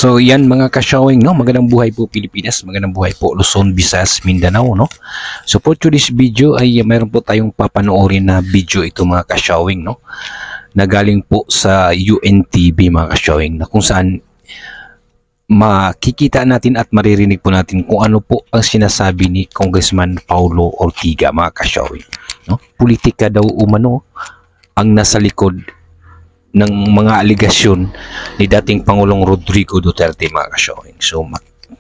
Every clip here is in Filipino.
So yan mga ka-showing, no? Magandang buhay po Pilipinas, magandang buhay po Luzon, Visayas, Mindanao, no? So for today's video ay mayroon po tayong papanoorin na video ito mga ka-showing, no? Na galing po sa UNTV mga ka-showing, na kung saan makikita natin at maririnig po natin kung ano po ang sinasabi ni Congressman Paulo Ortiga mga ka-showing, no? Politika daw umano ang nasa likod ng mga aligasyon ni dating Pangulong Rodrigo Duterte mga ka-showing. So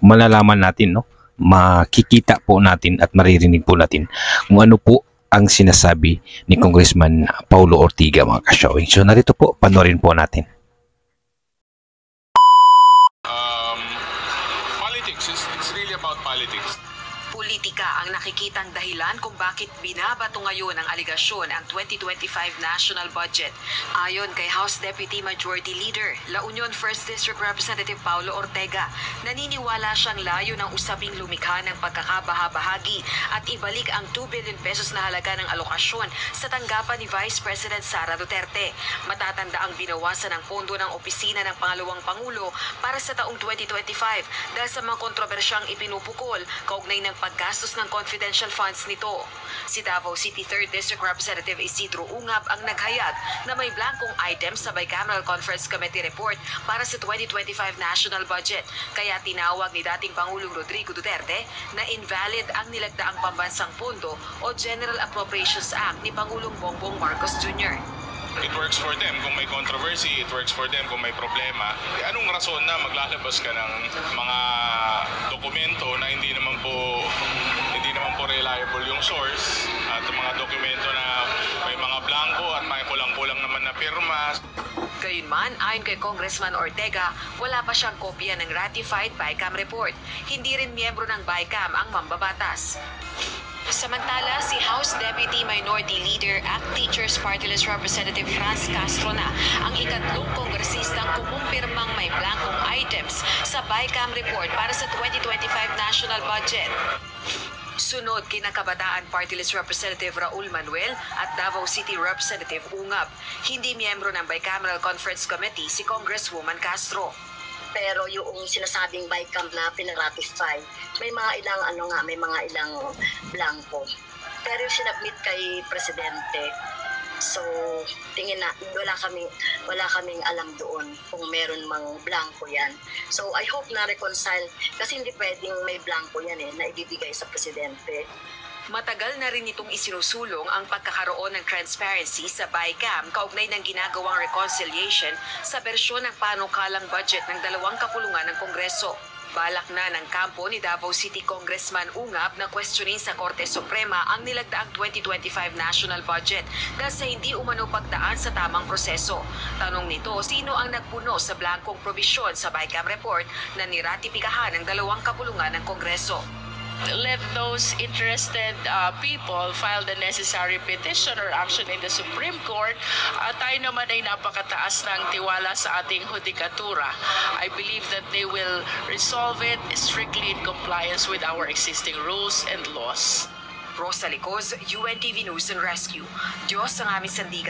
malalaman natin, no? Makikita po natin at maririnig po natin kung ano po ang sinasabi ni Congressman Paulo Ortiga mga ka-showing. So narito po, panoorin po natin. Politics, it's really about politics. Politika ang nakikitang dahilan kung bakit binabato ngayon ang aligasyon ang 2025 national budget. Ayon kay House Deputy Majority Leader, La Union 1st District Representative Paulo Ortega, naniniwala siyang layo ng usaping lumikha ng pagkakabahabahagi at ibalik ang 2 billion pesos na halaga ng alokasyon sa tanggapan ni Vice President Sara Duterte. Matatanda ang binawasan ng pondo ng opisina ng Pangalawang Pangulo para sa taong 2025 dahil sa mga kontrobersyang ipinupukol kaugnay ng paggastos ng confidential funds nito. Si Davao City 3rd District Representative Isidro Ungab ang naghayag na may blankong items sa Bicameral Conference Committee report para sa 2025 national budget. Kaya tinawag ni dating Pangulong Rodrigo Duterte na invalid ang nilagdaang pambansang pondo o General Appropriations Act ni Pangulong Bongbong Marcos Jr. It works for them kung may controversy, it works for them kung may problema. Anong rason na maglalabas ka ng mga dokumento na hindi naman po reliable yung source, at mga dokumento na may mga blanco at may kulang-kulang naman na pirma. Gayunman, ayon kay Congressman Ortega, wala pa siyang kopya ng ratified BICAM report. Hindi rin miyembro ng BICAM ang mambabatas. Samantala, si House Deputy Minority Leader at Teachers Party List Representative Franz Castro na ang ikatlong kongresistang kumumpirmang may blankong items sa BICAM report para sa 2025 national budget. Sunod kina Kabataan Party List Representative Raul Manuel at Davao City Representative Ungab. Hindi miyembro ng Bicameral Conference Committee si Congresswoman Castro. Pero yung sinasabing BICAM na pinaratify, may mga ilang blanco. Pero yung sinabmit kay Presidente, so tingin na wala kaming alam doon kung meron mang blanco yan. So I hope na reconcile, kasi hindi pwedeng may blanco yan na ibibigay sa Presidente. Matagal na rin itong isinusulong ang pagkakaroon ng transparency sa BICAM kaugnay ng ginagawang reconciliation sa bersyon ng panukalang budget ng dalawang kapulungan ng Kongreso. Balak na ng kampo ni Davao City Congressman Ungab na questionin sa Korte Suprema ang nilagdaang 2025 national budget dahil sa hindi umano pagdaan sa tamang proseso. Tanong nito, sino ang nagpuno sa blankong probisyon sa BICAM report na niratipikahan ng dalawang kapulungan ng Kongreso? Let those interested people file the necessary petition or action in the Supreme Court. Tayo naman ay napakataas ng tiwala sa ating hudikatura. I believe that they will resolve it strictly in compliance with our existing rules and laws. Rosa Licoz, UNTV News and Rescue. Diyos ang aming sandigan.